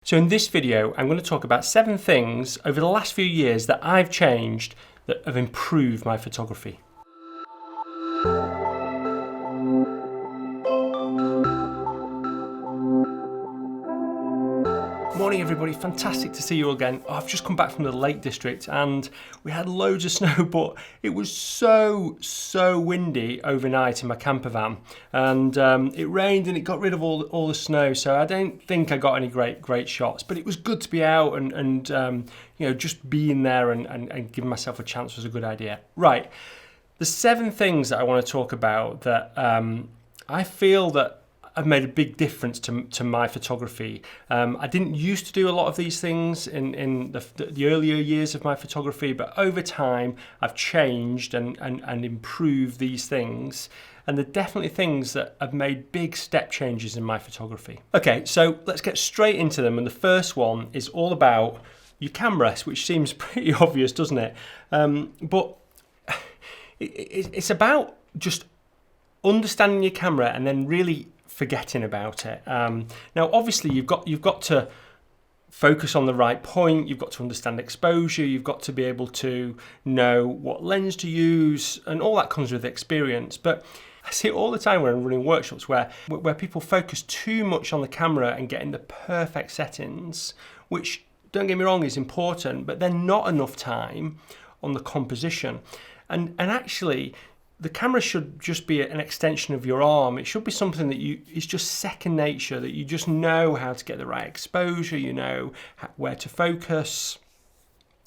So in this video, I'm going to talk about 7 things over the last few years that I've changed that have improved my photography. Morning everybody, fantastic to see you all again. I've just come back from the Lake District and we had loads of snow, but it was so windy overnight in my camper van, and it rained and it got rid of all the snow, so I don't think I got any great shots, but it was good to be out and you know, just being there and giving myself a chance was a good idea. Right, the 7 things that I want to talk about that I feel that have made a big difference to my photography. I didn't used to do a lot of these things in the earlier years of my photography, but over time I've changed and improved these things, and they're definitely things that have made big step changes in my photography. Okay, so let's get straight into them, and the first one is all about your camera, which seems pretty obvious, doesn't it? But it's about just understanding your camera and then really forgetting about it. Now obviously you've got to focus on the right point, you've got to understand exposure, you've got to be able to know what lens to use, and all that comes with experience. But I see it all the time when I'm running workshops where people focus too much on the camera and getting the perfect settings, which, don't get me wrong, is important, but then not enough time on the composition. And actually the camera should just be an extension of your arm. It should be something that it's just second nature, that you just know how to get the right exposure, you know where to focus.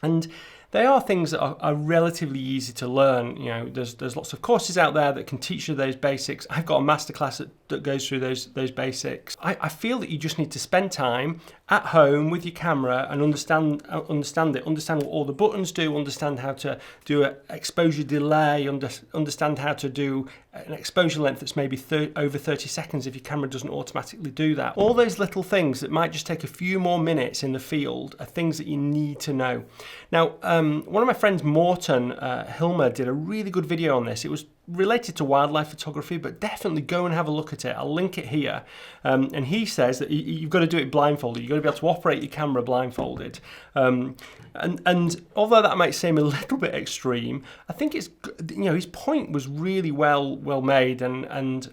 And they are things that are relatively easy to learn. You know, there's lots of courses out there that can teach you those basics. I've got a masterclass that goes through those basics. I feel that you just need to spend time at home with your camera and understand what all the buttons do, understand how to do an exposure delay, understand how to do an exposure length that's maybe over 30 seconds if your camera doesn't automatically do that. All those little things that might just take a few more minutes in the field are things that you need to know. Now, one of my friends, Morten Hilmer, did a really good video on this. It was related to wildlife photography, but definitely go and have a look at it. I'll link it here. And he says that you've got to do it blindfolded. You've got to be able to operate your camera blindfolded. And although that might seem a little bit extreme, I think it's, you know, his point was really well made, and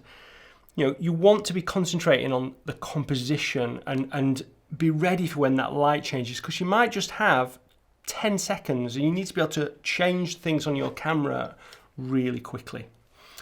you know, you want to be concentrating on the composition and be ready for when that light changes, because you might just have 10 seconds and you need to be able to change things on your camera really quickly.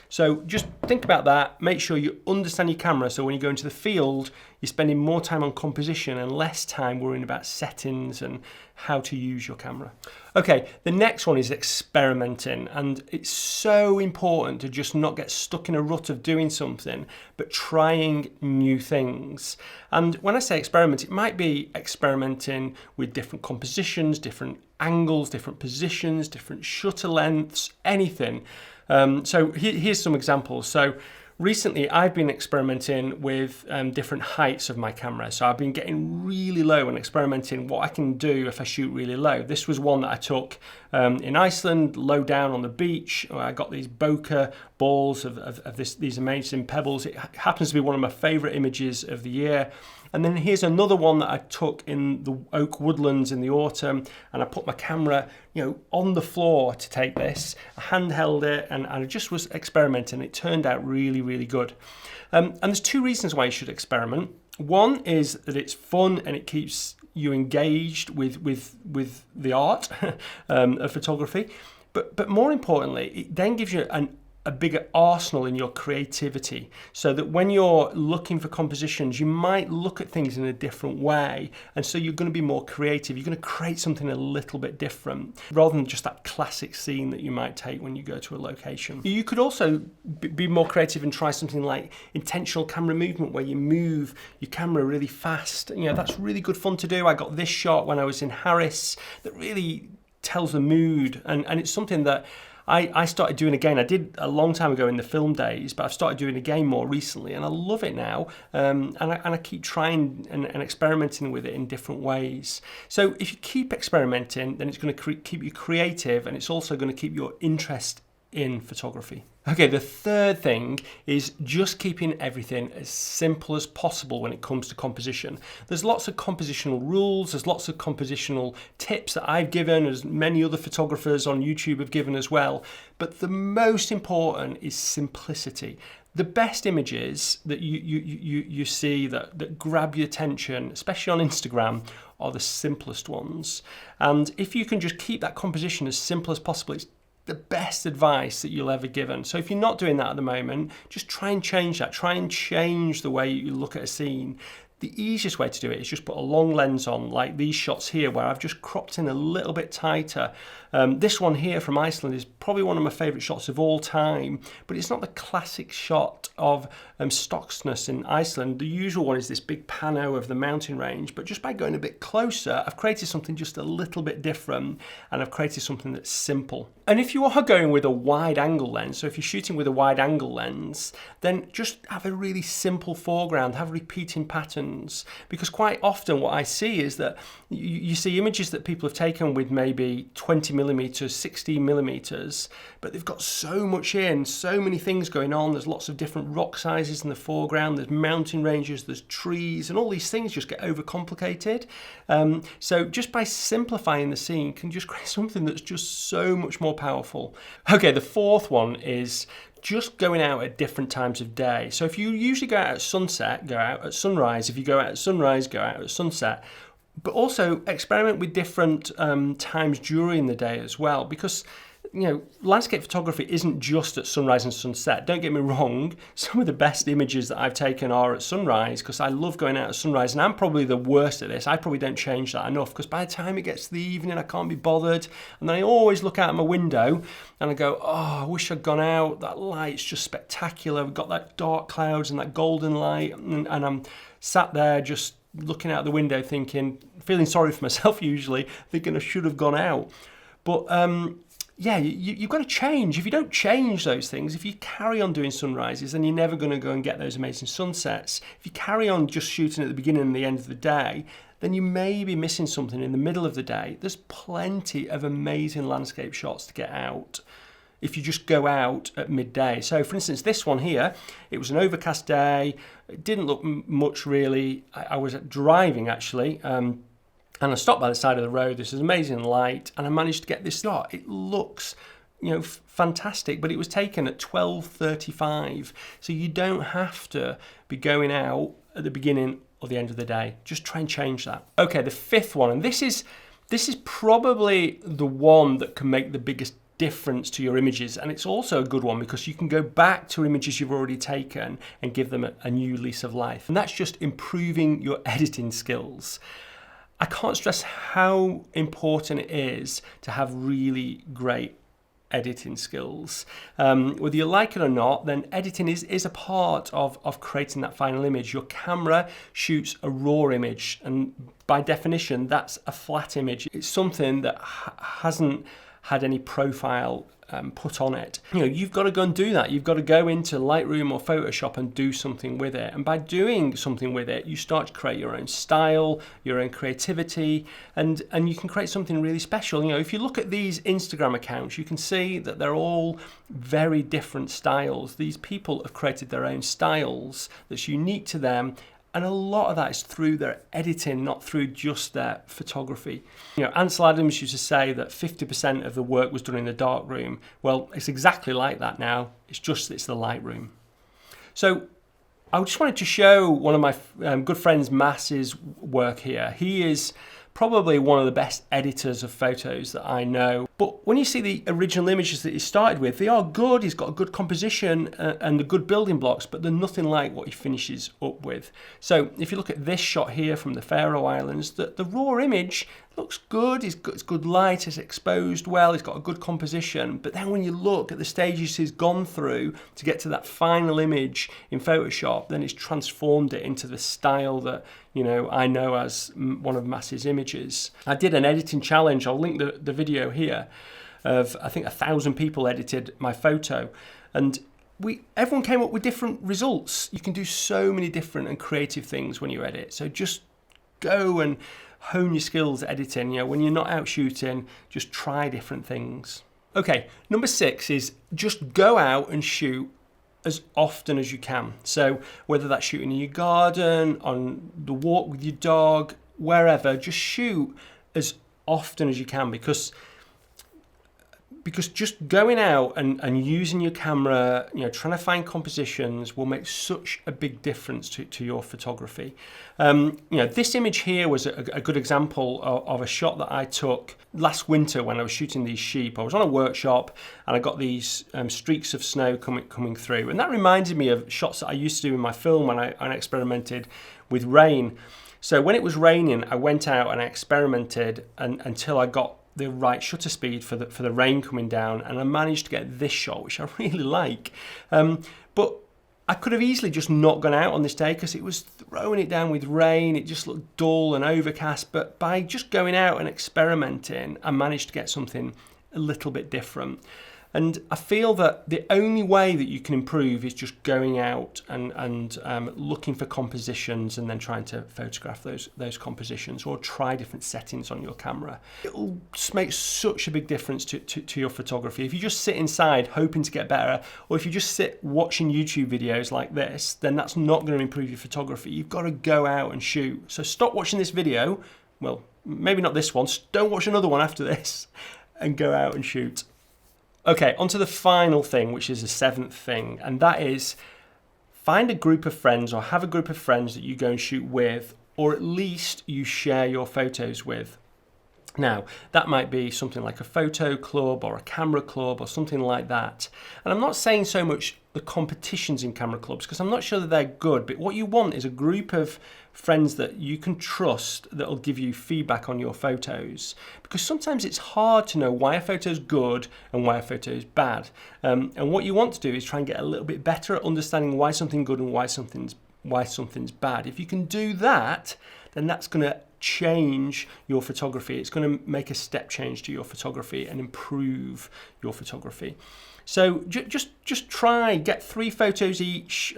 So just think about that. Make sure you understand your camera, so when you go into the field, you're spending more time on composition and less time worrying about settings and how to use your camera. Okay, the next one is experimenting, and it's so important to just not get stuck in a rut of doing something, but trying new things. And when I say experiment, it might be experimenting with different compositions, different angles, different positions, different shutter lengths, anything. So here's some examples. So recently I've been experimenting with different heights of my camera. So I've been getting really low and experimenting what I can do if I shoot really low. This was one that I took in Iceland, low down on the beach. I got these bokeh balls of these amazing pebbles. It happens to be one of my favorite images of the year. And then here's another one that I took in the oak woodlands in the autumn, and I put my camera, you know, on the floor to take this. I handheld it and I just was experimenting. It turned out really good. And there's 2 reasons why you should experiment. One is that it's fun and it keeps you engaged with the art of photography. But more importantly, it then gives you a bigger arsenal in your creativity, so that when you're looking for compositions, you might look at things in a different way, and so you're going to be more creative. You're going to create something a little bit different, rather than just that classic scene that you might take when you go to a location. You could also be more creative and try something like intentional camera movement, where you move your camera really fast. You know, that's really good fun to do. I got this shot when I was in Harris that really tells the mood, and it's something that I started doing again. I did a long time ago in the film days, but I've started doing again more recently, and I love it now. And I keep trying and experimenting with it in different ways. So if you keep experimenting, then it's going to keep you creative, and it's also going to keep your interest in photography. Okay, the third thing is just keeping everything as simple as possible when it comes to composition. There's lots of compositional rules, there's lots of compositional tips that I've given, as many other photographers on YouTube have given as well, but the most important is simplicity. The best images that you see that grab your attention, especially on Instagram, are the simplest ones. And if you can just keep that composition as simple as possible, it's the best advice that you'll ever given. So if you're not doing that at the moment, just try and change that. Try and change the way you look at a scene. The easiest way to do it is just put a long lens on, like these shots here where I've just cropped in a little bit tighter. This one here from Iceland is probably one of my favourite shots of all time, but it's not the classic shot of Stocksness in Iceland. The usual one is this big pano of the mountain range, but just by going a bit closer, I've created something just a little bit different, and I've created something that's simple. And if you are going with a wide angle lens, so if you're shooting with a wide angle lens, then just have a really simple foreground, have repeating patterns, because quite often what I see is that you see images that people have taken with maybe 20mm, 16mm, but they've got so much in, so many things going on. There's lots of different rock sizes in the foreground, there's mountain ranges, there's trees, and all these things just get overcomplicated. So just by simplifying the scene, you can just create something that's just so much more powerful. Okay, the fourth one is just going out at different times of day. So if you usually go out at sunset, go out at sunrise. If you go out at sunrise, go out at sunset. But also experiment with different times during the day as well, because landscape photography isn't just at sunrise and sunset. Don't get me wrong, some of the best images that I've taken are at sunrise, because I love going out at sunrise, and I'm probably the worst at this. I probably don't change that enough, because by the time it gets to the evening I can't be bothered, and then I always look out my window and I go, oh, I wish I'd gone out, that light's just spectacular, we've got that dark clouds and that golden light, and I'm sat there just looking out the window thinking, feeling sorry for myself usually, thinking I should have gone out. But yeah, you've got to change. If you don't change those things, if you carry on doing sunrises, then you're never going to go and get those amazing sunsets. If you carry on just shooting at the beginning and the end of the day, then you may be missing something in the middle of the day. There's plenty of amazing landscape shots to get out if you just go out at midday. So for instance, this one here, it was an overcast day. It didn't look much really. I was driving actually, and I stopped by the side of the road. This is amazing light, and I managed to get this shot. It looks, fantastic, but it was taken at 12:35. So you don't have to be going out at the beginning or the end of the day. Just try and change that. Okay, the fifth one, and this is probably the one that can make the biggest difference to your images, and it's also a good one because you can go back to images you've already taken and give them a new lease of life, and that's just improving your editing skills. I can't stress how important it is to have really great editing skills. Whether you like it or not, then editing is a part of creating that final image. Your camera shoots a raw image, and by definition that's a flat image. It's something that hasn't had any profile put on it. You've got to go and do that. You've got to go into Lightroom or Photoshop and do something with it. And by doing something with it, you start to create your own style, your own creativity, and you can create something really special. If you look at these Instagram accounts, you can see that they're all very different styles. These people have created their own styles that's unique to them. And a lot of that is through their editing, not through just their photography. Ansel Adams used to say that 50% of the work was done in the dark room. Well, it's exactly like that now. It's the light room. So I just wanted to show one of my good friends, Mass's work here. He is probably one of the best editors of photos that I know. But when you see the original images that he started with, they are good. He's got a good composition and the good building blocks, but they're nothing like what he finishes up with. So if you look at this shot here from the Faroe Islands, the raw image looks good. It's good light, it's exposed well, it's got a good composition. But then when you look at the stages he's gone through to get to that final image in Photoshop, then it's transformed it into the style that I know as one of Mass's images. I did an editing challenge. I'll link the video here of, I think 1,000 people edited my photo, and everyone came up with different results. You can do so many different and creative things when you edit. So just go and hone your skills editing. When you're not out shooting, just try different things. Okay, number 6 is just go out and shoot as often as you can. So whether that's shooting in your garden, on the walk with your dog, wherever, just shoot as often as you can, because just going out and using your camera, trying to find compositions will make such a big difference to your photography. This image here was a good example of a shot that I took last winter when I was shooting these sheep. I was on a workshop and I got these streaks of snow coming through, and that reminded me of shots that I used to do in my film when I experimented with rain. So when it was raining, I went out and I experimented until I got the right shutter speed for the rain coming down, and I managed to get this shot, which I really like. But I could have easily just not gone out on this day because it was throwing it down with rain. It just looked dull and overcast. But by just going out and experimenting, I managed to get something a little bit different. And I feel that the only way that you can improve is just going out and looking for compositions and then trying to photograph those compositions, or try different settings on your camera. It'll just make such a big difference to your photography. If you just sit inside hoping to get better, or if you just sit watching YouTube videos like this, then that's not going to improve your photography. You've got to go out and shoot. So stop watching this video. Well, maybe not this one. Don't watch another one after this, and go out and shoot. Okay, on to the final thing, which is the 7th thing, and that is find a group of friends, or have a group of friends that you go and shoot with, or at least you share your photos with. Now, that might be something like a photo club or a camera club or something like that. And I'm not saying so much the competitions in camera clubs, because I'm not sure that they're good, but what you want is a group of friends that you can trust that will give you feedback on your photos. Because sometimes it's hard to know why a photo is good and why a photo is bad. And what you want to do is try and get a little bit better at understanding why something's good and why something's bad. If you can do that, then that's going to change your photography. It's going to make a step change to your photography and improve your photography. So just try, get 3 photos each,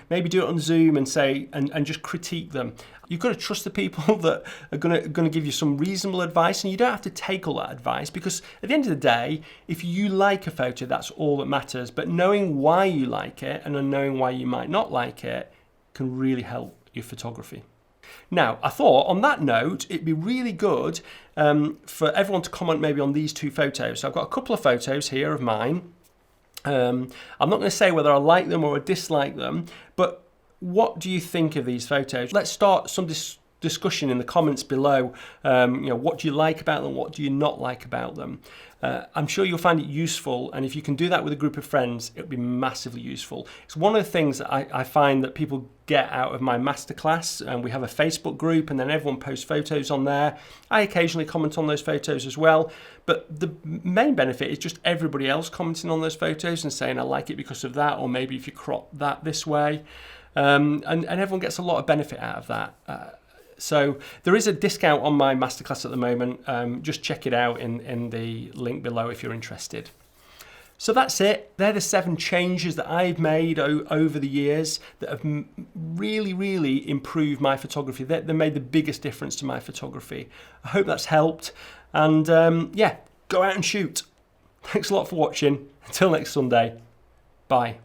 maybe do it on Zoom and just critique them. You've got to trust the people that are going to give you some reasonable advice, and you don't have to take all that advice, because at the end of the day, if you like a photo, that's all that matters. But knowing why you like it and knowing why you might not like it can really help your photography. Now, I thought on that note, it'd be really good for everyone to comment maybe on these 2 photos. So I've got a couple of photos here of mine. I'm not going to say whether I like them or I dislike them, but what do you think of these photos? Let's start some discussion in the comments below. What do you like about them? What do you not like about them? I'm sure you'll find it useful, and if you can do that with a group of friends, it'll be massively useful. It's one of the things that I find that people get out of my masterclass, and we have a Facebook group, and then everyone posts photos on there. I occasionally comment on those photos as well, but the main benefit is just everybody else commenting on those photos and saying I like it because of that, or maybe if you crop that this way, and everyone gets a lot of benefit out of that. So there is a discount on my masterclass at the moment. Just check it out in the link below if you're interested. So that's it. They're the 7 changes that I've made over the years that have really, really improved my photography. They made the biggest difference to my photography. I hope that's helped. And go out and shoot. Thanks a lot for watching. Until next Sunday. Bye.